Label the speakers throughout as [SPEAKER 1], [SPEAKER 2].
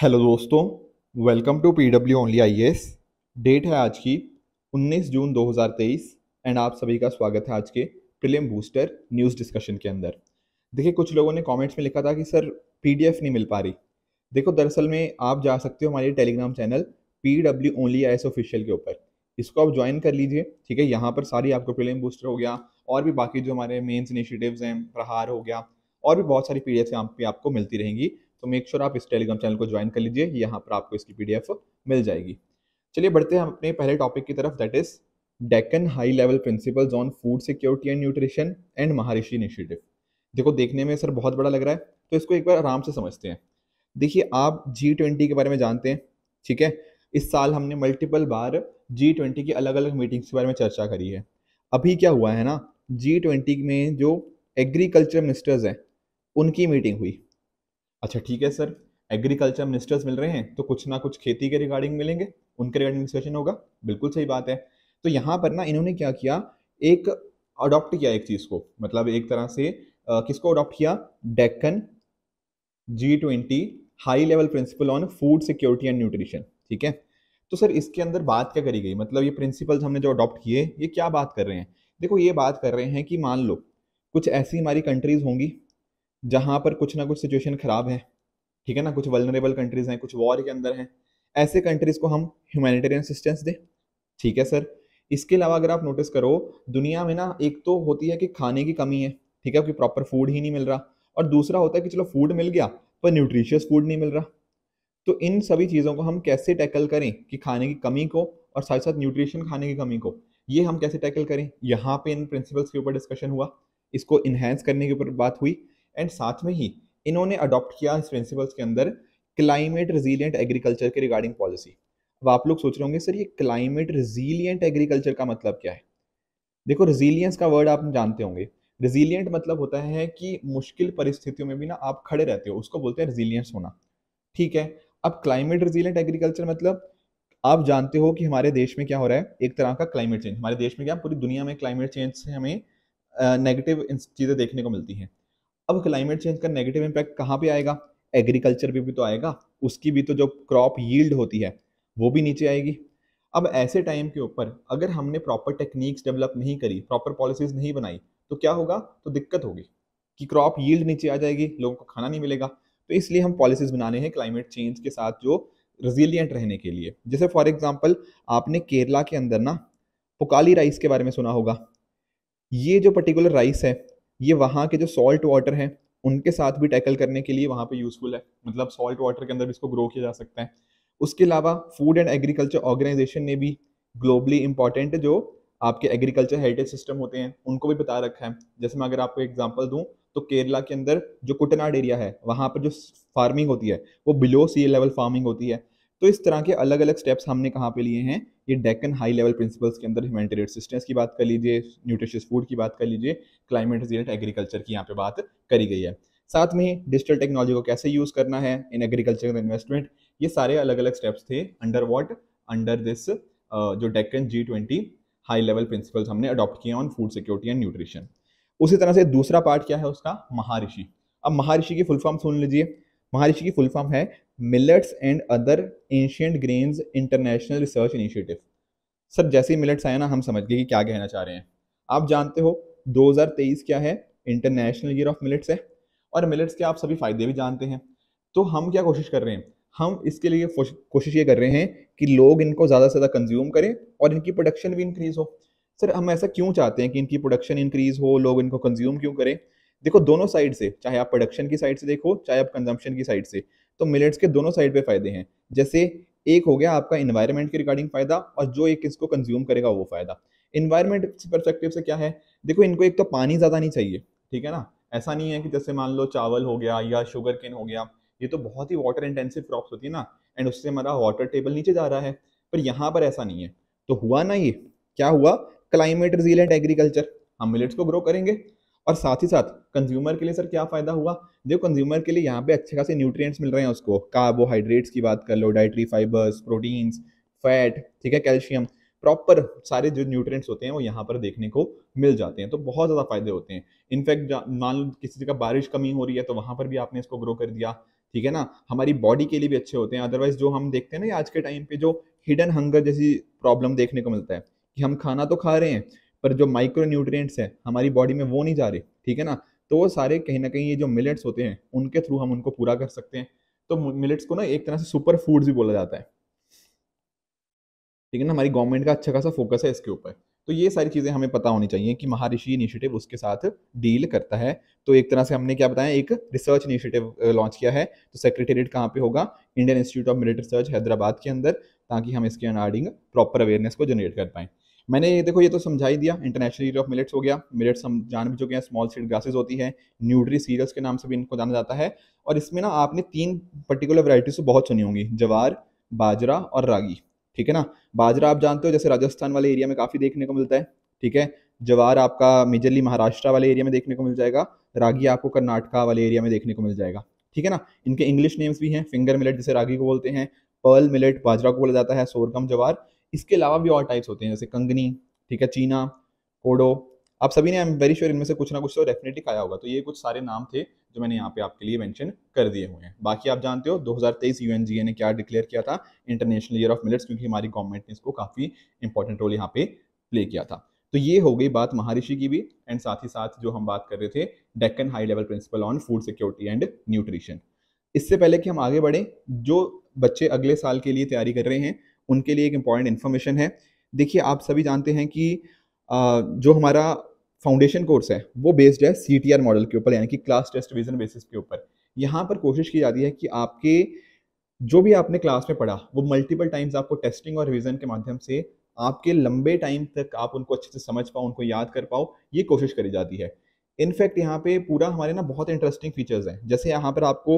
[SPEAKER 1] Hello दोस्तों, welcome to PW only IAS. Date है आज की 19 जून 2023 एंड आप सभी का स्वागत है आज के प्रीलिम बूस्टर न्यूज़ डिस्कशन के अंदर। देखिए, कुछ लोगों ने कमेंट्स में लिखा था कि सर पीडीएफ नहीं मिल पा रही। देखो, दरअसल में आप जा सकते हो हमारे Telegram channel PW only IAS official के ऊपर। इसको आप ज्वाइन कर लीजिए, ठीक है। यहाँ पर सारी आपको प्रीलिम बूस्टर हो गया और भी बाकी जो हमारे मेंस इनिशिएटिव्स हैं, प्रहार हो गया और भी बहुत सारी पीडीएफ यहाँ पे आपको मिलती रहेंगी। तो मेक श्योर आप इस टेलीग्राम चैनल को ज्वाइन कर लीजिए, यहाँ पर आपको इसकी पीडीएफ मिल जाएगी। चलिए बढ़ते हैं हम अपने पहले टॉपिक की तरफ, that is Deccan high level principles on food security and nutrition and Maharshi initiative. देखो, देखने में सर बहुत बड़ा लग रहा है, तो इसको एक बार आराम से समझते हैं। देखिए, आप G20 के बारे में जानते हैं, ठीक है। इस साल हमने मल्टीपल बार G20 की अलग अलग मीटिंग्स के बारे में चर्चा करी है। अभी क्या हुआ है ना, G20 में जो एग्रीकल्चर मिनिस्टर्स हैं उनकी मीटिंग हुई। अच्छा ठीक है सर, एग्रीकल्चर मिनिस्टर्स मिल रहे हैं तो कुछ ना कुछ खेती के रिगार्डिंग मिलेंगे, उनके रिगार्डिंग डिस्कशन होगा। बिल्कुल सही बात है। तो यहाँ पर ना इन्होंने क्या किया, एक अडॉप्ट किया एक चीज को, मतलब एक तरह से किसको अडॉप्ट किया, Deccan G20 high level principal on food security and nutrition, ठीक है। तो सर इसके अंदर बात क्या करी गई, मतलब ये प्रिंसिपल्स हमने जो अडॉप्ट किए ये क्या बात कर रहे हैं। देखो, ये बात कर रहे हैं कि मान लो कुछ ऐसी हमारी कंट्रीज होंगी जहां पर कुछ ना कुछ सिचुएशन खराब है, ठीक है ना, कुछ वल्नरेबल कंट्रीज हैं, कुछ वॉर के अंदर हैं। ऐसे कंट्रीज को हम ह्यूमैनिटेरियन असिस्टेंस दें, ठीक है सर। इसके अलावा अगर आप नोटिस करो, दुनिया में ना एक तो होती है कि खाने की कमी है, ठीक है, कि प्रॉपर फूड ही नहीं मिल रहा। और दूसरा होता है कि चलो फूड मिल गया पर न्यूट्रिशियस फूड नहीं मिल रहा। तो इन सभी चीज़ों को हम कैसे टैकल करें कि खाने की कमी को और साथ साथ न्यूट्रिशन खाने की कमी को, ये हम कैसे टैकल करें, यहाँ पे इन प्रिंसिपल्स के ऊपर डिस्कशन हुआ। इसको इन्हेंस करने के ऊपर बात हुई एंड साथ में ही इन्होंने अडॉप्ट किया इस प्रिंसिपल्स के अंदर क्लाइमेट रेजिलिएंट एग्रीकल्चर के रिगार्डिंग पॉलिसी। अब आप लोग सोच रहे होंगे सर ये क्लाइमेट रेजिलिएंट एग्रीकल्चर का मतलब क्या है। देखो, रेजिलियंस का वर्ड आप जानते होंगे। रेजिलिएंट मतलब होता है कि मुश्किल परिस्थितियों में भी ना आप खड़े रहते हो, उसको बोलते हैं रेजिलियंस होना, ठीक है। अब क्लाइमेट रेजिलिएंट एग्रीकल्चर मतलब आप जानते हो कि हमारे देश में क्या हो रहा है, एक तरह का क्लाइमेट चेंज। हमारे देश में क्या, पूरी दुनिया में क्लाइमेट चेंज से हमें नेगेटिव चीज़ें देखने को मिलती हैं। अब क्लाइमेट चेंज का नेगेटिव इम्पैक्ट कहाँ पे आएगा, एग्रीकल्चर पे भी तो आएगा। उसकी भी तो जो क्रॉप यील्ड होती है वो भी नीचे आएगी। अब ऐसे टाइम के ऊपर अगर हमने प्रॉपर टेक्निक्स डेवलप नहीं करी, प्रॉपर पॉलिसीज नहीं बनाई, तो क्या होगा, तो दिक्कत होगी कि क्रॉप यील्ड नीचे आ जाएगी, लोगों को खाना नहीं मिलेगा। तो इसलिए हम पॉलिसीज बनाने हैं क्लाइमेट चेंज के साथ जो रेजिलिएंट रहने के लिए। जैसे फॉर एग्जांपल आपने केरला के अंदर ना पुकाली राइस के बारे में सुना होगा। ये जो पर्टिकुलर राइस है, ये वहाँ के जो सॉल्ट वाटर हैं उनके साथ भी टैकल करने के लिए वहाँ पे यूजफुल है, मतलब सॉल्ट वाटर के अंदर भी इसको ग्रो किया जा सकता है। उसके अलावा फूड एंड एग्रीकल्चर ऑर्गेनाइजेशन ने भी ग्लोबली इंपॉर्टेंट जो आपके एग्रीकल्चर हेरिटेज सिस्टम होते हैं उनको भी बता रखा है। जैसे मैं अगर आपको एग्जांपल दूं, तो केरला के अंदर जो कुटनाड एरिया है वहाँ पर जो फार्मिंग होती है वो बिलो सी लेवल फार्मिंग होती है। तो इस तरह के अलग अलग स्टेप्स हमने कहाँ पे लिए हैं, ये डेक्कन हाई लेवल प्रिंसिपल्स के अंदर ह्यूमैनिटेरियन असिस्टेंस की बात कर लीजिए, न्यूट्रिशियस फूड की बात कर लीजिए, क्लाइमेट रेजिलिएंट एग्रीकल्चर की यहाँ पे बात करी गई है। साथ में ही डिजिटल टेक्नोलॉजी को कैसे यूज करना है इन एग्रीकल्चर इन्वेस्टमेंट, ये सारे अलग अलग स्टेप्स थे अंडर व्हाट, अंडर दिस जो Deccan G20 high level principles हमने अडॉप्ट किए on food security and nutrition. उसी तरह से दूसरा पार्ट क्या है उसका, महर्षि। अब महर्षि की फुल फॉर्म सुन लीजिए। महर्षि की फुल फॉर्म है millets and other ancient grains international research initiative. Sir जैसे ही मिलेट्स आया ना, हम समझ गए कि क्या कहना चाह रहे हैं। आप जानते हो 2023 क्या है, इंटरनेशनल ईयर ऑफ मिलेट्स है। और मिलेट्स के आप सभी फायदे भी जानते हैं। तो हम क्या कोशिश कर रहे हैं, हम इसके लिए कोशिश ये कर रहे हैं कि लोग इनको ज़्यादा से ज़्यादा कंज्यूम करें और इनकी प्रोडक्शन भी इंक्रीज हो। सर हम ऐसा क्यों चाहते हैं कि इनकी प्रोडक्शन इंक्रीज हो, लोग इनको कंज्यूम क्यों करें। देखो, दोनों साइड से, चाहे आप प्रोडक्शन की साइड से देखो चाहे आप कंजम्पशन की साइड से, तो मिलेट्स के दोनों साइड पे फायदे हैं। जैसे एक हो गया आपका इन्वायरमेंट के रिगार्डिंग फायदा, और जो एक इसको कंज्यूम करेगा वो फायदा। इन्वायरमेंट परस्पेक्टिव से क्या है, देखो इनको एक तो पानी ज़्यादा नहीं चाहिए, ठीक है ना। ऐसा नहीं है कि जैसे मान लो चावल हो गया या शुगर केन हो गया, ये तो बहुत ही वाटर इंटेंसिव क्रॉप्स होती है ना, एंड उससे हमारा वाटर टेबल नीचे जा रहा है। पर यहाँ पर ऐसा नहीं है। तो हुआ ना, ये क्या हुआ, क्लाइमेट रेजिलिएंट एग्रीकल्चर। हम मिलेट्स को ग्रो करेंगे और साथ ही साथ कंज्यूमर के लिए सर क्या फायदा हुआ। देखो, कंज्यूमर के लिए यहाँ पे अच्छे खासे न्यूट्रिएंट्स मिल रहे हैं उसको, कार्बोहाइड्रेट्स की बात कर लो, डाइटरी फाइबर्स, प्रोटीन्स, फैट, ठीक है, कैल्शियम, प्रॉपर सारे जो न्यूट्रिएंट्स होते हैं वो यहाँ पर देखने को मिल जाते हैं। तो बहुत ज़्यादा फायदे होते हैं। इनफैक्ट मान लो किसी जगह बारिश कमी हो रही है तो वहाँ पर भी आपने इसको ग्रो कर दिया। ठीक है ना, हमारी बॉडी के लिए भी अच्छे होते हैं। अदरवाइज जो हम देखते हैं ना आज के टाइम पे जो हिडन हंगर जैसी प्रॉब्लम देखने को मिलता है कि हम खाना तो खा रहे हैं पर जो माइक्रो न्यूट्रिएंट्स हैं हमारी बॉडी में वो नहीं जा रहे, ठीक है ना। तो वो सारे कहीं ना कहीं ये जो मिलेट्स होते हैं उनके थ्रू हम उनको पूरा कर सकते हैं। तो मिलेट्स को ना एक तरह से सुपर फूड्स भी बोला जाता है, ठीक है ना। हमारी गवर्नमेंट का अच्छा खासा फोकस है इसके ऊपर। तो ये सारी चीज़ें हमें पता होनी चाहिए कि महर्षि इनिशिएटिव उसके साथ डील करता है। तो एक तरह से हमने क्या बताया, एक रिसर्च इनिशिएटिव लॉन्च किया है। तो सेक्रेटेरिएट कहाँ पे होगा, Indian institute of military research Hyderabad के अंदर, ताकि हम इसके अकॉर्डिंग प्रॉपर अवेयरनेस को जनरेट कर पाएँ। मैंने ये देखो ये तो समझा ही दिया, इंटरनेशनल ईयर ऑफ मिलेट्स हो गया। मिलेट्स हम जान भी चुके हैं, स्मॉल सीड ग्रासेस होती है, न्यूट्री सीरियल्स के नाम से भी इनको जाना जाता है। और इसमें ना आपने 3 पर्टिकुलर वैरायटीज तो बहुत सुनी होंगी, जवार, बाजरा और रागी, ठीक है ना। बाजरा आप जानते हो जैसे राजस्थान वाले एरिया में काफ़ी देखने को मिलता है, ठीक है। जवार आपका मेजरली महाराष्ट्र वाले एरिया में देखने को मिल जाएगा। रागी आपको कर्नाटका वाले एरिया में देखने को मिल जाएगा, ठीक है ना। इनके इंग्लिश नेम्स भी हैं, फिंगर मिलेट जैसे रागी को बोलते हैं, पर्ल मिलेट बाजरा को बोला जाता है, सोरगम जवार। इसके अलावा भी और टाइप्स होते हैं जैसे कंगनी, ठीक है, चीना, कोडो। आप सभी ने, आई एम वेरी श्योर, इनमें से कुछ ना कुछ तो डेफिनेटली खाया होगा। तो ये कुछ सारे नाम थे जो मैंने यहाँ पे आपके लिए मेंशन कर दिए हुए हैं। बाकी आप जानते हो 2023 यूएनजीए ने क्या डिक्लेयर किया था, इंटरनेशनल ईयर ऑफ मिलेट्स, क्योंकि हमारी गवर्नमेंट ने इसको काफ़ी इंपॉर्टेंट रोल यहाँ पे प्ले किया था। तो ये हो गई बात महर्षि की भी, एंड साथ ही साथ जो हम बात कर रहे थे Deccan high level principal on food security and nutrition. इससे पहले कि हम आगे बढ़े, जो बच्चे अगले साल के लिए तैयारी कर रहे हैं उनके लिए एक इंपॉर्टेंट इन्फॉर्मेशन है। देखिए आप सभी जानते हैं कि जो हमारा फाउंडेशन कोर्स है वो बेस्ड है सीटीआर मॉडल के ऊपर, यानी कि क्लास टेस्ट रिवीजन बेसिस के ऊपर। यहाँ पर कोशिश की जाती है कि आपके जो भी आपने क्लास में पढ़ा वो मल्टीपल टाइम्स आपको टेस्टिंग और रिवीजन के माध्यम से आपके लंबे टाइम तक आप उनको अच्छे से समझ पाओ, उनको याद कर पाओ, ये कोशिश करी जाती है। इनफैक्ट यहाँ पे पूरा हमारे ना बहुत इंटरेस्टिंग फीचर्स हैं। जैसे यहाँ पर आपको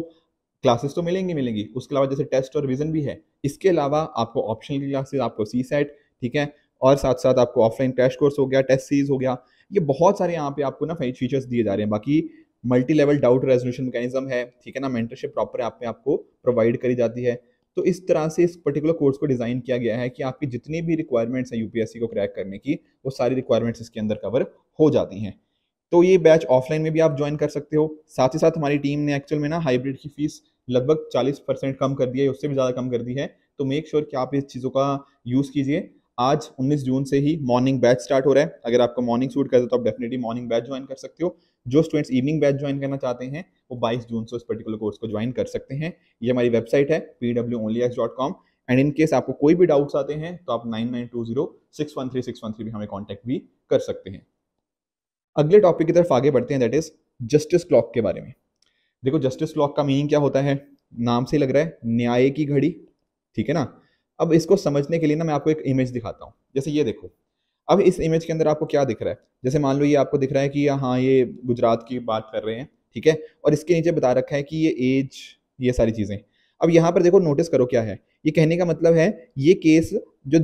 [SPEAKER 1] क्लासेस तो मिलेंगी, उसके अलावा जैसे टेस्ट और रिवीजन भी है। इसके अलावा आपको ऑप्शनल की क्लासेस, आपको सी सेट, ठीक है, और साथ साथ आपको ऑफलाइन क्रैश कोर्स हो गया, टेस्ट सीरीज हो गया। ये बहुत सारे यहाँ पे आपको ना फीचर्स दिए जा रहे हैं। बाकी multi level doubt resolution mechanism है, ठीक है ना, मेंटरशिप प्रॉपर आप पे आपको प्रोवाइड करी जाती है। तो इस तरह से इस पर्टिकुलर कोर्स को डिजाइन किया गया है कि आपकी जितनी भी रिक्वायरमेंट्स हैं यूपीएससी को क्रैक करने की, वो सारी रिक्वायरमेंट्स इसके अंदर कवर हो जाती हैं। तो ये बैच ऑफलाइन में भी आप ज्वाइन कर सकते हो। साथ ही साथ हमारी टीम ने एक्चुअल में ना हाइब्रिड की फीस लगभग 40% कम कर दी है, उससे भी ज़्यादा कम कर दी है। तो मेक श्योर कि आप इस चीज़ों का यूज़ कीजिए। आज 19 जून से ही मॉर्निंग बैच स्टार्ट हो रहा है। अगर आपको मॉर्निंग सूट करता है तो आप डेफिनेटली मॉर्निंग बैच ज्वाइन कर सकते हो। जो स्टूडेंट्स इवनिंग बैच ज्वाइन करना चाहते हैं वो 22 जून से उस पर्टिकुलर कोर्स को ज्वाइन कर सकते हैं। ये हमारी वेबसाइट है pwonlyx.com। एंड इन केस आपको कोई भी डाउट्स आते हैं तो आप 9920613613 भी हमें कॉन्टैक्ट भी कर सकते हैं। अगले टॉपिक की तरफ आगे बढ़ते हैं, दैट इज जस्टिस क्लॉक के बारे में। देखो जस्टिस क्लॉक का मीनिंग क्या होता है, नाम से ही लग रहा है न्याय की घड़ी, ठीक है ना। अब इसको समझने के लिए ना मैं आपको एक इमेज दिखाता हूँ। जैसे ये देखो, अब इस इमेज के अंदर आपको क्या दिख रहा है, जैसे मान लो ये आपको दिख रहा है कि हाँ ये गुजरात की बात कर रहे हैं, ठीक है, और इसके नीचे बता रखा है कि ये एज, ये सारी चीजें। अब यहाँ पर देखो नोटिस करो क्या है, ये कहने का मतलब है ये केस जो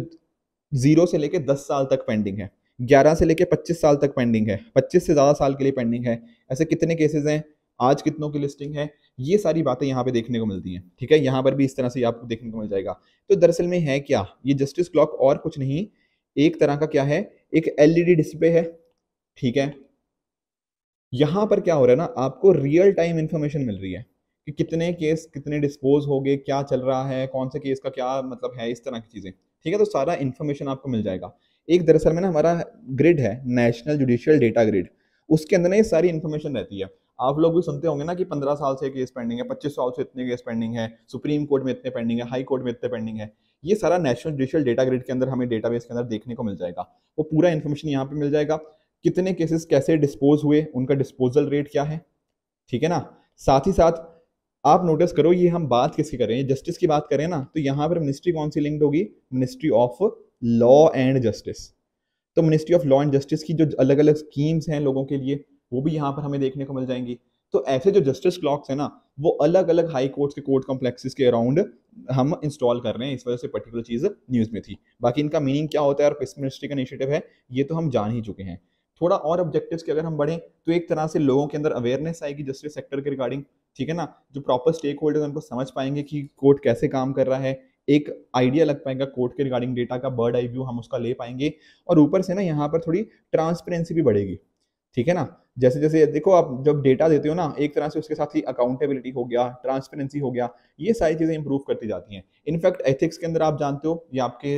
[SPEAKER 1] 0 से लेके 10 साल तक पेंडिंग है, 11 से लेके 25 साल तक पेंडिंग है, 25 से ज़्यादा साल के लिए पेंडिंग है, ऐसे कितने केसेस हैं, आज कितनों की लिस्टिंग है, ये सारी बातें यहाँ पे देखने को मिलती हैं, ठीक है। यहाँ पर भी इस तरह से आपको देखने को मिल जाएगा। तो दरअसल में है क्या, ये जस्टिस क्लॉक और कुछ नहीं, एक तरह का क्या है, एक एलईडी डिस्प्ले है, ठीक है। यहाँ पर क्या हो रहा है ना, आपको रियल टाइम इंफॉर्मेशन मिल रही है कि कितने केस कितने डिस्पोज हो गए, क्या चल रहा है, कौन से केस का क्या मतलब है, इस तरह की चीज़ें, ठीक है। तो सारा इन्फॉर्मेशन आपको मिल जाएगा। एक दरअसल में ना हमारा ग्रिड है, नेशनल जुडिशियल डेटा ग्रिड, उसके अंदर ना ये सारी इन्फॉर्मेशन रहती है। आप लोग भी सुनते होंगे ना कि 15 साल से केस पेंडिंग है, 25 साल से इतने केस पेंडिंग है, सुप्रीम कोर्ट में इतने पेंडिंग है, हाई कोर्ट में इतने पेंडिंग है। ये सारा नेशनल जुडिशियल डेटा ग्रिड के अंदर हमें डेटाबेस के अंदर देखने को मिल जाएगा। वो पूरा इन्फॉर्मेशन यहाँ पे मिल जाएगा, कितने केसेस कैसे डिस्पोज हुए, उनका डिस्पोजल रेट क्या है, ठीक है ना। साथ ही साथ आप नोटिस करो, ये हम बात किसकी कर रहे हैं, जस्टिस की बात करें ना, तो यहाँ पर मिनिस्ट्री कौन सी लिंक्ड होगी, ministry of law and justice. तो ministry of law and justice की जो अलग अलग स्कीम्स हैं लोगों के लिए, वो भी यहाँ पर हमें देखने को मिल जाएंगी। तो ऐसे जो जस्टिस क्लॉक्स है ना, वो अलग अलग हाई कोर्ट्स के कोर्ट कॉम्प्लेक्सेस के अराउंड हम इंस्टॉल कर रहे हैं, इस वजह से पर्टिकुलर चीज न्यूज में थी। बाकी इनका मीनिंग क्या होता है और किस मिनिस्ट्री का इनिशिएटिव है, ये तो हम जान ही चुके हैं। थोड़ा और ऑब्जेक्टिव्स की अगर हम बढ़ें तो एक तरह से लोगों के अंदर अवेयरनेस आएगी जस्टिस सेक्टर के रिगार्डिंग, ठीक है ना। जो प्रॉपर स्टेक होल्डर्स उनको समझ पाएंगे कि कोर्ट कैसे काम कर रहा है, एक आइडिया लग पाएगा कोर्ट के रिगार्डिंग, डेटा का बर्ड आई व्यू हम उसका ले पाएंगे। और ऊपर से ना यहाँ पर थोड़ी ट्रांसपेरेंसी भी बढ़ेगी। ठीक है ना। जैसे जैसे देखो आप जब डेटा देते हो ना, एक तरह से उसके साथ ही अकाउंटेबिलिटी हो गया, ट्रांसपेरेंसी हो गया, ये सारी चीजें इंप्रूव करती जाती हैं। इनफैक्ट एथिक्स के अंदर आप जानते हो, ये आपके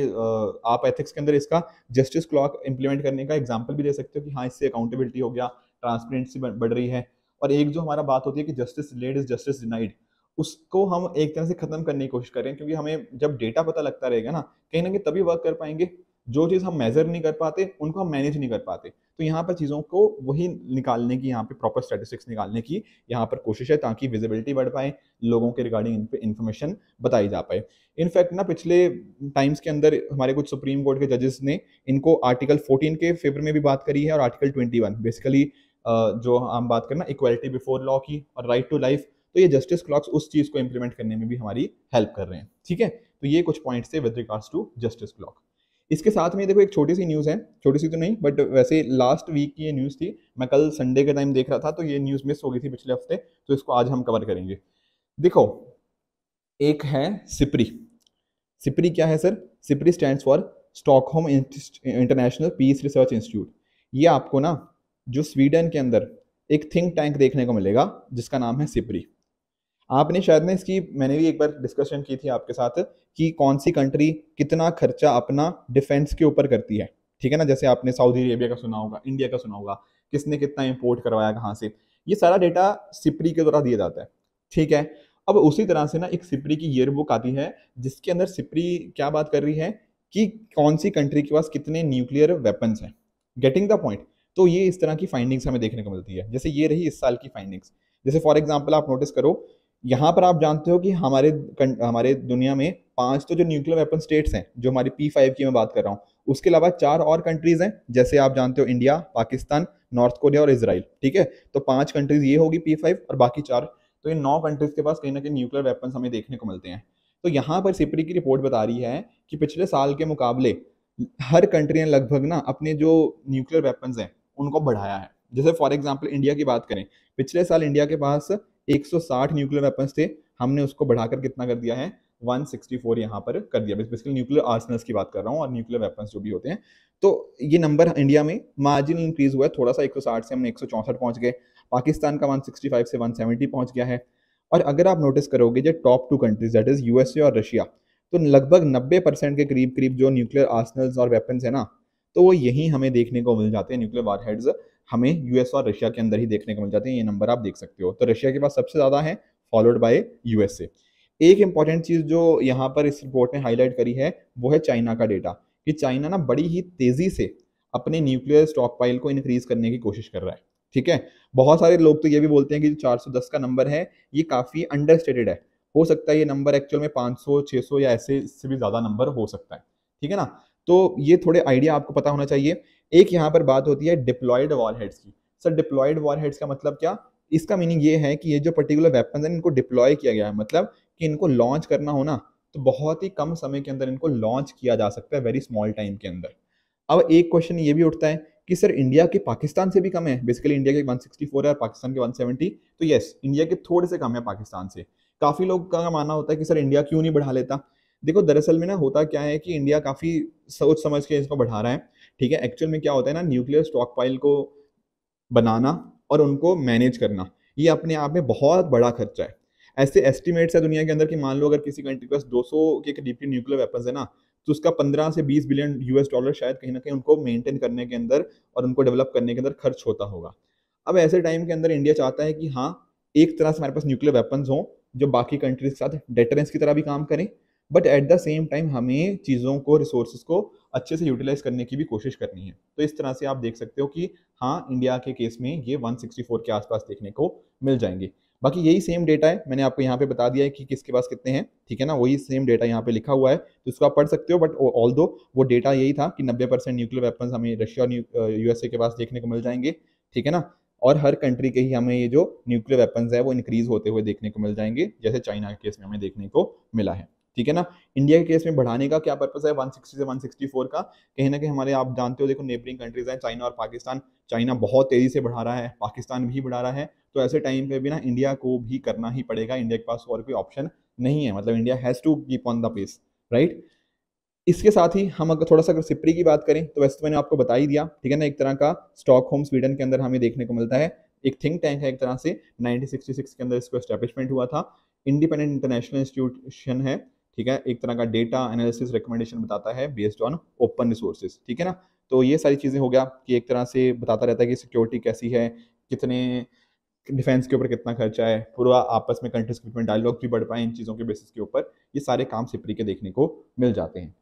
[SPEAKER 1] आप एथिक्स के अंदर इसका जस्टिस क्लॉक इंप्लीमेंट करने का एग्जाम्पल भी दे सकते हो कि हाँ इससे अकाउंटेबिलिटी हो गया, ट्रांसपेरेंसी बढ़ रही है। और एक जो हमारा बात होती है कि justice delayed is justice denied, उसको हम एक तरह से खत्म करने की कोशिश कर रहे हैं, क्योंकि हमें जब डेटा पता लगता रहेगा ना कहीं तभी वर्क कर पाएंगे। जो चीज़ हम मेजर नहीं कर पाते उनको हम मैनेज नहीं कर पाते। तो यहाँ पर चीज़ों को वही निकालने की, यहाँ पे प्रॉपर स्टैटिस्टिक्स निकालने की यहाँ पर कोशिश है, ताकि विजिबिलिटी बढ़ पाए, लोगों के रिगार्डिंग इन पे इन्फॉर्मेशन बताई जा पाए। इनफैक्ट ना पिछले टाइम्स के अंदर हमारे कुछ सुप्रीम कोर्ट के जजेस ने इनको आर्टिकल 14 के फेवर में भी बात करी है, और आर्टिकल 21 बेसिकली जो हम बात करना इक्वालिटी बिफोर लॉ की और राइट टू लाइफ, तो ये जस्टिस क्लॉक्स उस चीज़ को इंप्लीमेंट करने में भी हमारी हेल्प कर रहे हैं। ठीक है, तो ये कुछ पॉइंट्स थे with regards to justice clock. इसके साथ में देखो एक छोटी सी न्यूज़ है, छोटी सी तो नहीं बट वैसे लास्ट वीक की ये न्यूज़ थी, मैं कल संडे के टाइम देख रहा था तो ये न्यूज़ मिस हो गई थी पिछले हफ्ते, तो इसको आज हम कवर करेंगे। देखो, एक है सिप्री। सिप्री क्या है sir? SIPRI stands for Stockholm International Peace Research Institute. ये आपको ना जो स्वीडन के अंदर एक थिंक टैंक देखने को मिलेगा जिसका नाम है सिप्री। आपने शायद ना इसकी, मैंने भी एक बार डिस्कशन की थी आपके साथ कि कौन सी कंट्री कितना खर्चा अपना डिफेंस के ऊपर करती है। ठीक है ना, जैसे आपने सऊदी अरेबिया का सुना होगा, इंडिया का सुना होगा, किसने कितना इंपोर्ट करवाया कहाँ से, ये सारा डेटा सिप्री के द्वारा दिया जाता है। ठीक है, अब उसी तरह से ना एक सिप्री की ईयर बुक आती है जिसके अंदर सिप्री क्या बात कर रही है कि कौन सी कंट्री के पास कितने न्यूक्लियर वेपन्स हैं। Getting the point. तो ये इस तरह की फाइंडिंग्स हमें देखने को मिलती है, जैसे ये रही इस साल की फाइंडिंग्स। जैसे फॉर एग्जाम्पल आप नोटिस करो, यहाँ पर आप जानते हो कि हमारे दुनिया में 5 तो जो न्यूक्लियर वेपन स्टेट्स हैं, जो हमारी P5 की मैं बात कर रहा हूँ, उसके अलावा 4 और कंट्रीज हैं, जैसे आप जानते हो इंडिया, पाकिस्तान, नॉर्थ कोरिया और इसराइल। ठीक है, तो 5 कंट्रीज ये होगी P5 और बाकी 4, तो ये 9 कंट्रीज के पास कहीं ना कहीं न्यूक्लियर वेपन्स हमें देखने को मिलते हैं। तो यहाँ पर सिप्री की रिपोर्ट बता रही है कि पिछले साल के मुकाबले हर कंट्री ने लगभग ना अपने जो न्यूक्लियर वेपन्स हैं उनको बढ़ाया है। जैसे फॉर एग्जाम्पल इंडिया की बात करें, पिछले साल इंडिया के पास 160 न्यूक्लियर वेपन्स थे, हमने उसको बढ़ाकर कितना कर दिया है, 164 यहाँ पर कर दिया। बेसिकली न्यूक्लियर आर्सनल्स की बात कर रहा हूँ और न्यूक्लियर वेपन्स जो भी होते हैं। तो ये नंबर इंडिया में मार्जिनल इंक्रीज हुआ है थोड़ा सा, 160 से हमने 164 पहुंच गए। पाकिस्तान का 165 से 170 पहुंच गया है। और अगर आप नोटिस करोगे जो top 2 countries that is USA और रशिया, तो लगभग 90% के करीब करीब जो न्यूक्लियर आर्सनल्स और वेपन्स है ना, तो वो यही हमें देखने को मिल जाते हैं। न्यूक्लियर वारहेड्स हमें यूएस और रशिया के अंदर ही देखने को मिल जाते हैं। ये नंबर आप देख सकते हो, तो रशिया के पास सबसे ज़्यादा है, फॉलोड बाय यूएसए। एक इंपॉर्टेंट चीज़ जो यहाँ पर इस रिपोर्ट ने हाईलाइट करी है वो है चाइना का डेटा, कि चाइना ना बड़ी ही तेज़ी से अपने न्यूक्लियर स्टॉक पाइल को इंक्रीज करने की कोशिश कर रहा है। ठीक है, बहुत सारे लोग तो ये भी बोलते हैं कि 410 का नंबर है ये काफ़ी अंडरस्टेटेड है, हो सकता है ये नंबर एक्चुअल में 500 600 या ऐसे इससे भी ज़्यादा नंबर हो सकता है। ठीक है ना, तो ये थोड़े आइडिया आपको पता होना चाहिए। एक यहाँ पर बात होती है डिप्लॉयड वॉरहेड्स की। सर डिप्लॉयड वॉरहेड्स का मतलब क्या? इसका मीनिंग ये है कि ये जो पर्टिकुलर वेपन्स हैं इनको डिप्लॉय किया गया है, मतलब कि इनको लॉन्च करना हो ना तो बहुत ही कम समय के अंदर इनको लॉन्च किया जा सकता है, वेरी स्मॉल टाइम के अंदर। अब एक क्वेश्चन ये भी उठता है कि सर इंडिया के पाकिस्तान से भी कम है, बेसिकली इंडिया के 164 है और पाकिस्तान के 170, तो यस इंडिया के थोड़े से कम है पाकिस्तान से। काफी लोग का मानना होता है कि सर इंडिया क्यों नहीं बढ़ा लेता। देखो दरअसल में ना होता क्या है कि इंडिया काफी सोच समझ के इसको बढ़ा रहा है। ठीक है, एक्चुअल में क्या होता है ना, न्यूक्लियर स्टॉक पाइल को बनाना और उनको मैनेज करना ये अपने आप में बहुत बड़ा खर्चा है। ऐसे एस्टिमेट्स है दुनिया के अंदर कि मान लो अगर किसी कंट्री के पास 200 के करीब की न्यूक्लियर वेपन्स है ना, तो उसका 15 से 20 बिलियन यूएस डॉलर शायद कहीं ना कहीं उनको मेंटेन करने के अंदर और उनको डेवलप करने के अंदर खर्च होता होगा। अब ऐसे टाइम के अंदर इंडिया चाहता है कि हाँ एक तरह से हमारे पास न्यूक्लियर वेपन्स हों जो बाकी कंट्रीज के साथ डेटरेंस की तरह भी काम करें, but at the same time हमें चीज़ों को, रिसोर्सेज को अच्छे से यूटिलाइज करने की भी कोशिश करनी है। तो इस तरह से आप देख सकते हो कि हाँ इंडिया के केस में ये 164 के आसपास देखने को मिल जाएंगे। बाकी यही सेम डेटा है, मैंने आपको यहाँ पे बता दिया है कि किसके पास कितने हैं। ठीक है ना, वही सेम डेटा यहाँ पे लिखा हुआ है, तो इसको आप पढ़ सकते हो। बट ऑल दो वो डेटा यही था कि 90% न्यूक्लियर वेपन्स हमें रशिया और यूएसए के पास देखने को मिल जाएंगे। ठीक है ना, और हर कंट्री के ही हमें ये जो न्यूक्लियर वेपन्स है वो इंक्रीज होते हुए देखने को मिल जाएंगे, जैसे चाइना के केस में हमें देखने को मिला है। ठीक है ना, इंडिया के केस में बढ़ाने का क्या पर्पस है 160 से 164 का? कहीं ना कहीं हमारे, आप जानते हो देखो नेबरिंग कंट्रीज हैं चाइना और पाकिस्तान, चाइना बहुत तेजी से बढ़ा रहा है, पाकिस्तान भी बढ़ा रहा है, तो ऐसे टाइम पे भी ना इंडिया को भी करना ही पड़ेगा, इंडिया के पास और कोई ऑप्शन नहीं है, मतलब India has to keep on the pace, right. इसके साथ ही हम अगर थोड़ा सा अगर सिप्री की बात करें तो वैसे तो मैंने आपको बता ही दिया, ठीक है ना, एक तरह का स्टॉकहोम स्वीडन के अंदर हमें देखने को मिलता है, एक थिंक टैंक है एक तरह से, 1966 के अंदर इसको एस्टेब्लिशमेंट हुआ था, इंडिपेंडेंट इंटरनेशनल इंस्टीट्यूशन है, ठीक है, एक तरह का डेटा एनालिसिस रिकमेंडेशन बताता है बेस्ड ऑन ओपन रिसोर्सेज, ठीक है ना। तो ये सारी चीज़ें हो गया कि एक तरह से बताता रहता है कि सिक्योरिटी कैसी है, कितने डिफेंस के ऊपर कितना खर्चा है, पूरा आपस में कंट्रीज के बीच में डायलॉग भी बढ़ पाए इन चीज़ों के बेसिस के ऊपर, ये सारे काम सिप्री के देखने को मिल जाते हैं।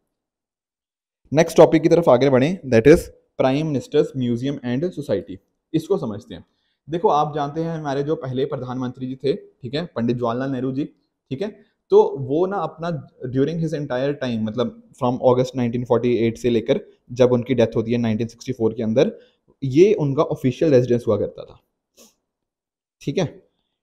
[SPEAKER 1] नेक्स्ट टॉपिक की तरफ आगे बढ़ें, that is prime ministers museum and society. इसको समझते हैं। देखो आप जानते हैं हमारे जो पहले प्रधानमंत्री जी थे, ठीक है, पंडित जवाहरलाल नेहरू जी, ठीक है, तो वो ना अपना ड्यूरिंग हिज एंटायर टाइम, मतलब फ्रॉम अगस्त 1948 से लेकर जब उनकी डेथ होती है 1964 के अंदर, ये उनका ऑफिशियल रेजिडेंस हुआ करता था, ठीक है।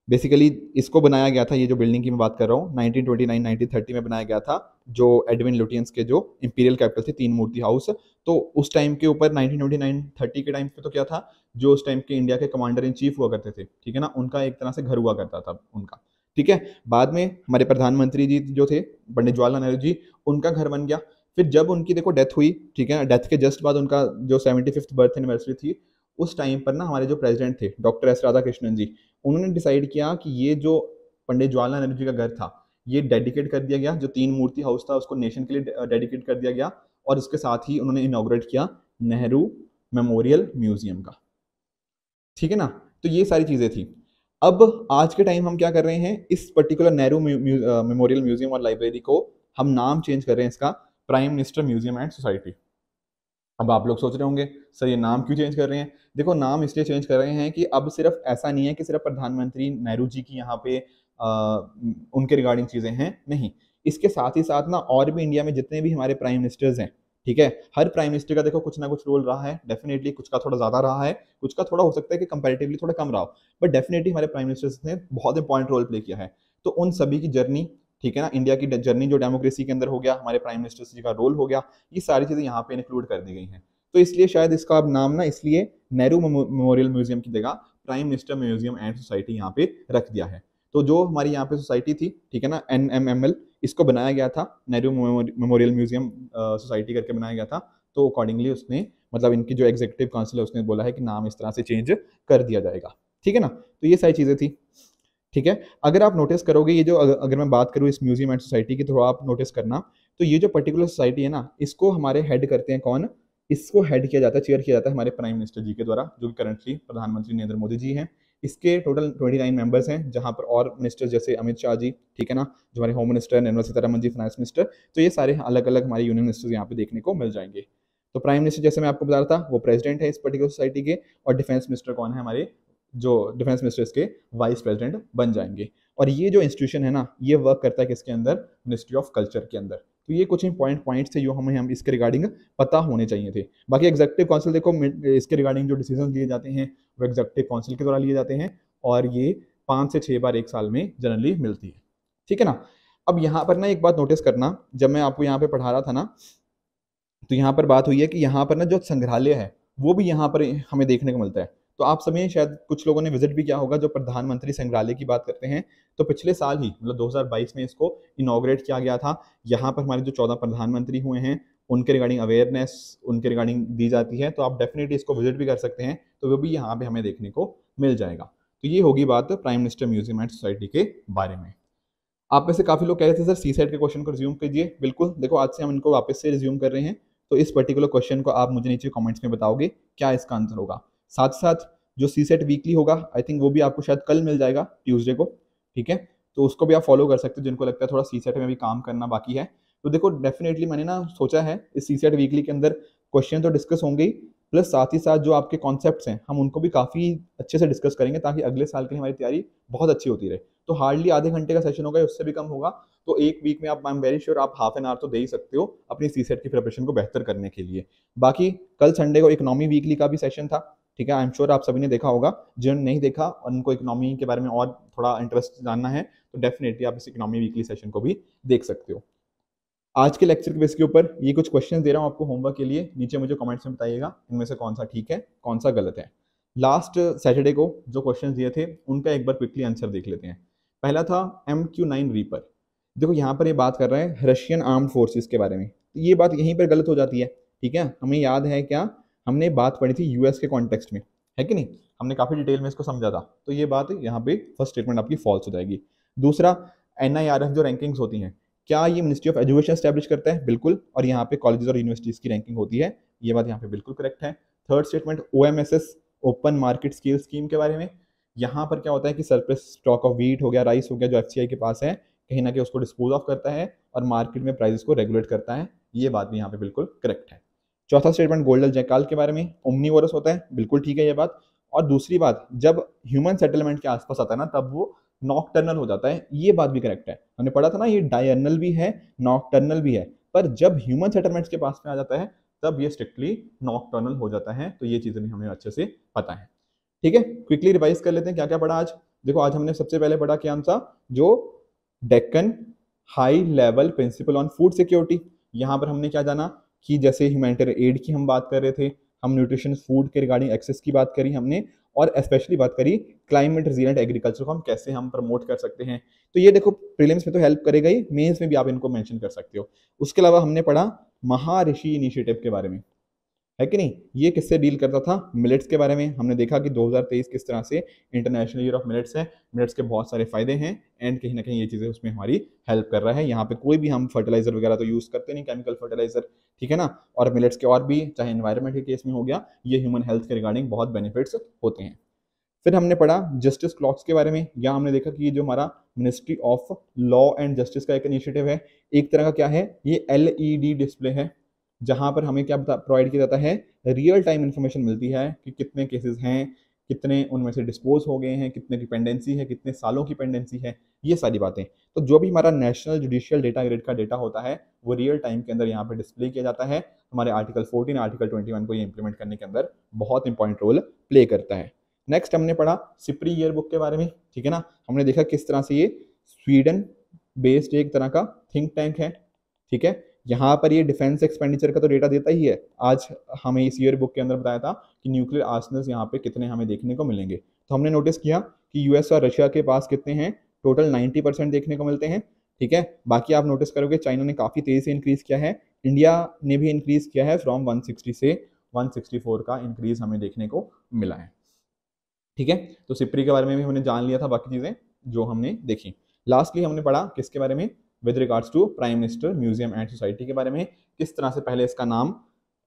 [SPEAKER 1] बेसिकली इसको बनाया गया था, ये जो बिल्डिंग की मैं बात कर रहा हूँ 1929-1930 में बनाया गया था, जो एडविन लुटियंस के जो इंपीरियल कैपिटल थे, तीन मूर्ति हाउस। तो उस टाइम के ऊपर 1929-30 के टाइम पे तो क्या था, जो उस टाइम के इंडिया के कमांडर इन चीफ हुआ करते थे, ठीक है ना, उनका एक तरह से घर हुआ करता था उनका, ठीक है। बाद में हमारे प्रधानमंत्री जी जो थे पंडित जवाहरलाल नेहरू जी, उनका घर बन गया। फिर जब उनकी देखो डेथ हुई, ठीक है, डेथ के जस्ट बाद उनका जो 75th बर्थ एनिवर्सरी थी, उस टाइम पर ना हमारे जो प्रेसिडेंट थे डॉक्टर एस राधाकृष्णन जी, उन्होंने डिसाइड किया कि ये जो पंडित जवाहरलाल नेहरू जी का घर था, ये डेडिकेट कर दिया गया, जो तीन मूर्ति हाउस था उसको नेशन के लिए डेडिकेट कर दिया गया, और इसके साथ ही उन्होंने इनॉग्रेट किया नेहरू मेमोरियल म्यूजियम का, ठीक है ना। तो ये सारी चीजें थी। अब आज के टाइम हम क्या कर रहे हैं, इस पर्टिकुलर नेहरू मेमोरियल म्यूजियम और लाइब्रेरी को हम नाम चेंज कर रहे हैं इसका, prime Minister Museum and society. अब आप लोग सोच रहे होंगे सर ये नाम क्यों चेंज कर रहे हैं। देखो नाम इसलिए चेंज कर रहे हैं कि अब सिर्फ ऐसा नहीं है कि सिर्फ प्रधानमंत्री नेहरू जी की यहाँ पे उनके रिगार्डिंग चीज़ें हैं, नहीं, इसके साथ ही साथ ना और भी इंडिया में जितने भी हमारे प्राइम मिनिस्टर्स हैं, ठीक है, हर प्राइम मिनिस्टर का देखो कुछ ना कुछ रोल रहा है, डेफिनेटली कुछ का थोड़ा ज़्यादा रहा है, कुछ का थोड़ा हो सकता है कि कंपैरेटिवली थोड़ा कम रहा हो, बट डेफिनेटली हमारे प्राइम मिनिस्टर्स ने बहुत इंपॉर्टेंट रोल प्ले किया है। तो उन सभी की जर्नी, ठीक है ना, इंडिया की जर्नी जो डेमोक्रेसी के अंदर हो गया, हमारे प्राइम मिनिस्टर्स जी का रोल हो गया, ये सारी चीज़ें यहाँ पे इंक्लूड कर दी गई हैं। तो इसलिए शायद इसका अब नाम ना इसलिए नेहरू मेमोरियल म्यूजियम की जगह prime Minister Museum and society यहाँ पे रख दिया है। तो जो हमारी यहाँ पे सोसाइटी थी, ठीक है ना, NMML, इसको बनाया गया था नेहरू मेमोरियल म्यूजियम सोसाइटी करके बनाया गया था। तो अकॉर्डिंगली उसने, मतलब इनकी जो एग्जीक्यूटिव काउंसिल है उसने बोला है कि नाम इस तरह से चेंज कर दिया जाएगा, ठीक है ना। तो ये सारी चीज़ें थी, ठीक है। अगर आप नोटिस करोगे ये जो अगर मैं बात करूँ इस म्यूजियम एंड सोसाइटी की, तो आप नोटिस करना, तो ये जो पर्टिकुलर सोसाइटी है ना, इसको हमारे हेड करते हैं कौन, इसको हेड किया जाता है, चेयर किया जाता है हमारे प्राइम मिनिस्टर जी के द्वारा, जो कि करंटली प्रधानमंत्री नरेंद्र मोदी जी हैं। इसके टोटल 29 मेंबर्स हैं, जहां पर और मिनिस्टर जैसे अमित शाह जी, ठीक है ना, जो हमारे होम मिनिस्टर, निर्मला सीतारमन जी फाइनेंस मिनिस्टर, तो ये सारे अलग अलग हमारे यूनियन मिनिस्टर्स यहाँ पे देखने को मिल जाएंगे। तो प्राइम मिनिस्टर जैसे मैं आपको बता रहा था वो प्रेसिडेंट है इस पर्टिकुलर सोसाइटी के, और डिफेंस मिनिस्टर कौन है, हमारे जो डिफेंस मिनिस्टर्स के वाइस प्रेसिडेंट बन जाएंगे। और ये जो इंस्टीट्यूशन है ना, ये वर्क करता है किसके अंदर, मिनिस्ट्री ऑफ कल्चर के अंदर। तो ये कुछ इंपॉर्टेंट पॉइंट्स थे जो हमें हम इसके रिगार्डिंग पता होने चाहिए थे। बाकी एग्जीक्यूटिव काउंसिल देखो, इसके रिगार्डिंग जो डिसीजन लिए जाते हैं वो एग्जीक्यूटिव काउंसिल के द्वारा लिए जाते हैं, और ये 5 से 6 बार एक साल में जनरली मिलती है, ठीक है ना। अब यहाँ पर ना एक बात नोटिस करना, जब मैं आपको यहाँ पे पढ़ा रहा था ना, तो यहाँ पर बात हुई है कि यहाँ पर ना जो संग्रहालय है वो भी यहाँ पर हमें देखने को मिलता है। तो आप सभी शायद कुछ लोगों ने विजिट भी किया होगा, जो प्रधानमंत्री संग्रहालय की बात करते हैं, तो पिछले साल ही मतलब 2022 में इसको इनॉग्रेट किया गया था। यहाँ पर हमारे जो 14 प्रधानमंत्री हुए हैं उनके रिगार्डिंग अवेयरनेस, उनके रिगार्डिंग दी जाती है, तो आप डेफिनेटली इसको विजिट भी कर सकते हैं, तो वो भी यहाँ पे हमें देखने को मिल जाएगा। तो ये होगी बात prime Minister Museum and Society के बारे में। आप में से काफी लोग कह रहे थे सर सी सेट के क्वेश्चन को रिज्यूम कीजिए, बिल्कुल, देखो आज से हम इनको वापस से रिज्यूम कर रहे हैं। तो इस पर्टिकुलर क्वेश्चन को आप मुझे नीचे कमेंट्स में बताओगे क्या इसका आंसर होगा। साथ साथ जो सी सेट वीकली होगा, आई थिंक वो भी आपको शायद कल मिल जाएगा, ट्यूसडे को, ठीक है, तो उसको भी आप फॉलो कर सकते हो जिनको लगता है थोड़ा सी सेट में भी काम करना बाकी है। तो देखो डेफिनेटली मैंने ना सोचा है इस सी सेट वीकली के अंदर क्वेश्चन तो डिस्कस होंगे ही, प्लस साथ ही साथ जो आपके कॉन्सेप्ट्स हैं हम उनको भी काफ़ी अच्छे से डिस्कस करेंगे, ताकि अगले साल के लिए हमारी तैयारी बहुत अच्छी होती रहे। तो हार्डली आधे घंटे का सेशन होगा, उससे भी कम होगा। तो एक वीक में आप, आई एम वेरी श्योर, आप हाफ एन आवर तो दे ही सकते हो अपनी सी सेट की प्रिपरेशन को बेहतर करने के लिए। बाकी कल संडे को इकोनॉमी वीकली का भी सेशन था, ठीक है, आई एम श्योर आप सभी ने देखा होगा। जिन्होंने नहीं देखा और उनको इकोनॉमी के बारे में और थोड़ा इंटरेस्ट जानना है, तो डेफिनेटली आप इस इकोनॉमी वीकली सेशन को भी देख सकते हो। आज के लेक्चर के बेस के ऊपर ये कुछ क्वेश्चन दे रहा हूँ आपको होमवर्क के लिए, नीचे मुझे कमेंट्स में बताइएगा इनमें से कौन सा ठीक है कौन सा गलत है। लास्ट सैटरडे को जो क्वेश्चन दिए थे उनका एक बार क्विकली आंसर देख लेते हैं। पहला था MQ9 रीपर। देखो यहाँ पर ये बात कर रहे हैं रशियन आर्म्ड फोर्सेस के बारे में। तो ये बात यहीं पर गलत हो जाती है। ठीक है, हमें याद है क्या, हमने बात पढ़ी थी यूएस के कॉन्टेक्स्ट में, है कि नहीं, हमने काफी डिटेल में इसको समझा था। तो ये बात यहाँ पे फर्स्ट स्टेटमेंट आपकी फॉल्स हो जाएगी। दूसरा, एनआईआरएफ जो रैंकिंग्स होती हैं, क्या ये मिनिस्ट्री ऑफ एजुकेशन स्टैब्लिश करता है? बिल्कुल। और यहाँ पे कॉलेजेस और यूनिवर्सिटीज की रैंकिंग होती है, ये बात यहाँ पे बिल्कुल करेक्ट है। Third statement, OMSS open market scale scheme के बारे में, यहाँ पर क्या होता है कि सरप्लस स्टॉक ऑफ व्हीट हो गया, राइस हो गया, जो एफसीआई के पास है, कहीं ना कहीं उसको डिस्पोज ऑफ करता है और मार्केट में प्राइसेस को रेगुलेट करता है, ये बात भी यहाँ पे बिल्कुल करेक्ट है। चौथा स्टेटमेंट, गोल्डन जैकाल के बारे में, ओमनीवोरस होता है, बिल्कुल ठीक है ये बात। और दूसरी बात, जब ह्यूमन सेटलमेंट के आसपास आता है ना, तब वो नॉकटर्नल हो जाता है, ये बात भी करेक्ट है। हमने पढ़ा था ना, ये डायर्नल भी है, नॉकटर्नल भी है, पर जब ह्यूमन सेटलमेंट्स के पास में आ जाता है तब ये स्ट्रिक्टली नॉकटर्नल हो जाता है। तो ये चीजें भी हमें अच्छे से पता है। ठीक है, क्विकली रिवाइज कर लेते हैं क्या क्या पढ़ा आज। देखो, आज हमने सबसे पहले पढ़ा क्या था, जो Deccan high level principal on food security. यहाँ पर हमने क्या जाना कि जैसे ह्यूमैनिटेरियन एड की हम बात कर रहे थे, हम न्यूट्रिशन फूड के रिगार्डिंग एक्सेस की बात करी हमने, और स्पेशली बात करी क्लाइमेट रेजिलिएंट एग्रीकल्चर को हम कैसे हम प्रमोट कर सकते हैं। तो ये देखो, प्रीलिम्स में तो हेल्प करेगा ही, मेंस में भी आप इनको मेंशन कर सकते हो। उसके अलावा हमने पढ़ा महाऋषि इनिशिएटिव के बारे में, है कि नहीं, ये किससे डील करता था, मिलेट्स के बारे में। हमने देखा कि 2023 किस तरह से इंटरनेशनल ईयर ऑफ मिलेट्स है, मिलेट्स के बहुत सारे फायदे हैं, एंड कहीं ना कहीं ये चीज़ें उसमें हमारी हेल्प कर रहा है। यहाँ पे कोई भी हम फर्टिलाइजर वगैरह तो यूज़ करते नहीं, केमिकल फर्टिलाइजर, ठीक है ना। और मिलेट्स के और भी, चाहे एनवायरमेंट के केस में हो गया, ये ह्यूमन हेल्थ के रिगार्डिंग बहुत बेनिफिट्स होते हैं। फिर हमने पढ़ा जस्टिस क्लॉक्स के बारे में। यहाँ हमने देखा कि ये जो हमारा ministry of law and justice का एक इनिशिएटिव है, एक तरह का क्या है, ये एलईडी डिस्प्ले है, जहां पर हमें क्या प्रोवाइड किया जाता है, रियल टाइम इंफॉर्मेशन मिलती है कि कितने केसेस हैं, कितने उनमें से डिस्पोज हो गए हैं, कितने की पेंडेंसी है, कितने सालों की पेंडेंसी है, ये सारी बातें। तो जो भी हमारा नेशनल जुडिशियल डेटा ग्रिड का डेटा होता है, वो रियल टाइम के अंदर यहाँ पे डिस्प्ले किया जाता है। हमारे आर्टिकल 14, आर्टिकल 21 को ये इंप्लीमेंट करने के अंदर बहुत इंपॉर्टेंट रोल प्ले करता है। नेक्स्ट हमने पढ़ा सिप्री ईयर बुक के बारे में, ठीक है ना। हमने देखा किस तरह से ये स्वीडन बेस्ड एक तरह का थिंक टैंक है, ठीक है। यहाँ पर ये डिफेंस एक्सपेंडिचर का तो डेटा देता ही है। आज हमें इस ईयर बुक के अंदर बताया था कि न्यूक्लियर आर्सनल्स यहाँ पे कितने हमें देखने को मिलेंगे। तो हमने नोटिस किया कि यूएस और रशिया के पास कितने हैं, टोटल 90% देखने को मिलते हैं, ठीक है। बाकी आप नोटिस करोगे चाइना ने काफ़ी तेज़ी से इंक्रीज़ किया है, इंडिया ने भी इंक्रीज़ किया है, फ्रॉम 160 से 164 का इंक्रीज़ हमें देखने को मिला है, ठीक है। तो सिप्री के बारे में भी हमने जान लिया था, बाकी चीज़ें जो हमने देखी। लास्टली हमने पढ़ा किसके बारे में, with regards to Prime Minister Museum and Society के बारे में। किस तरह से पहले इसका नाम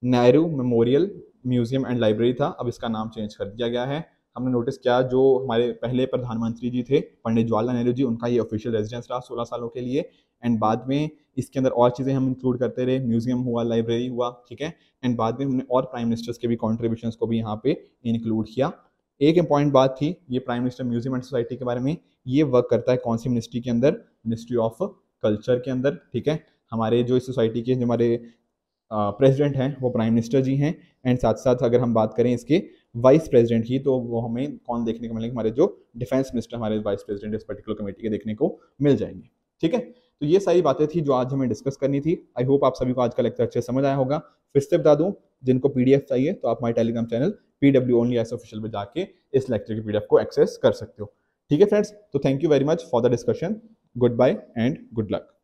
[SPEAKER 1] Nehru Memorial Museum and Library था, अब इसका नाम चेंज कर दिया गया है। हमने नोटिस किया जो हमारे पहले प्रधानमंत्री जी थे पंडित जवाहरलाल नेहरू जी, उनका ये ऑफिशियल रेजिडेंस रहा 16 सालों के लिए, एंड बाद में इसके अंदर और चीज़ें हम इंक्लूड करते रहे, म्यूजियम हुआ, लाइब्रेरी हुआ, ठीक है। एंड बाद में हमने और प्राइम मिनिस्टर्स के भी कॉन्ट्रीब्यूशंस को भी यहाँ पे इंक्लूड किया। एक इंपॉर्टेंट बात थी, ये prime Minister Museum and Society के बारे में, ये वर्क करता है कौन सी मिनिस्ट्री के अंदर, मिनिस्ट्री ऑफ कल्चर के अंदर, ठीक है। हमारे जो इस सोसाइटी के जो हमारे प्रेसिडेंट हैं वो प्राइम मिनिस्टर जी हैं, एंड साथ साथ अगर हम बात करें इसके वाइस प्रेसिडेंट की, तो वो हमें कौन देखने को मिलेंगे, हमारे जो डिफेंस मिनिस्टर हमारे वाइस प्रेसिडेंट इस पर्टिकुलर कमेटी के देखने को मिल जाएंगे, ठीक है। तो ये सारी बातें थी जो आज हमें डिस्कस करनी थी। आई होप आप सभी को आज का लेक्चर अच्छे समझ आया होगा। फिर से बता दूं, जिनको पीडीएफ चाहिए तो आप हमारे टेलीग्राम चैनल PWOnlyIAS ऑफिशियल में जाके इस लेक्चर की पीडीएफ को एक्सेस कर सकते हो, ठीक है फ्रेंड्स। तो thank you very much for the discussion, goodbye and good luck.